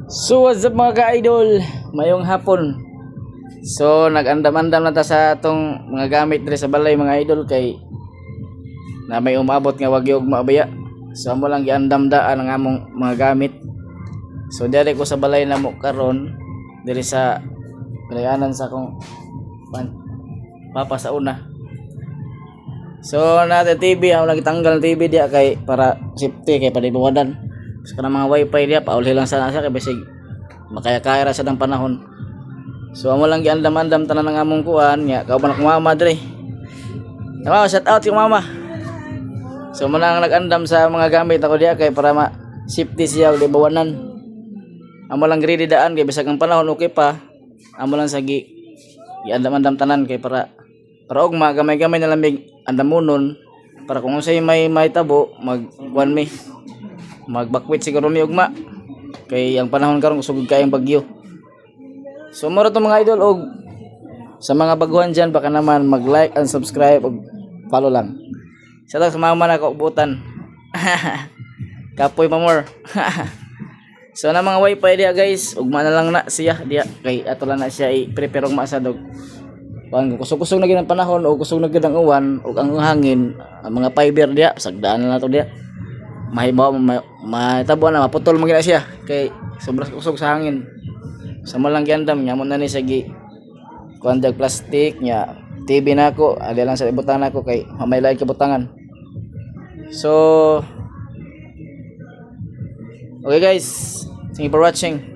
So what's up mga ka-idol? Mayong hapon. So nag-andam-andam na ta sa atong mga gamit diri sa balay mga idol kay na may umabot nga wagyo og maabaya. So amo lang giandam daan ang among mga gamit. So diri ko sa balay namo karon diri sa bayanan sa akong papa sa una. So na TV ang nagtanggal ng TV dia kay para safety kay palibuwadan. So kanang mga wifi dia pauli lang sana siya kay basig makaya-kaya ra sa dang panahon. So amo lang giandam-andam tanan ng among kuan nya kauban akong mama diri. Mama, shout out yung mama. So mo lang nag-andam sa mga gamit ako dia kay para ma safety siya ug libuwanan. Amo lang ready daan kay bisag ang panahon okay pa. Amo lang sa giandam-andam tanan kay para ugma gamay-gamay na lamig andamonon para kung unsay may tabo magkuan mi magbakwit siguro mi ugma kay ang panahon karon kusog kayang bagyo. So moro to mga idol og sa mga baguhan diyan baka naman mag-like and subscribe og follow lang. Sa sa mama na ko ubutan. Kapoy pa more. So na mga wifi dia guys, ugma na lang na siya dia kay ato lang na siya i-prepare og masadog. Pang kusog-kusog na gid ang panahon o kusog na gid ang uwan ug ang hangin, ang mga fiber dia sagdaan na nato dia. Mahibaw matabo na maputol mo gina siya kay sobra kusog sa hangin. Sa mo lang giandam nya mo na ni sa gi kuandag plastic nya TV nako ali lang sa ibutan nako kay mamay lain kabutangan. So okay guys, thank you for watching.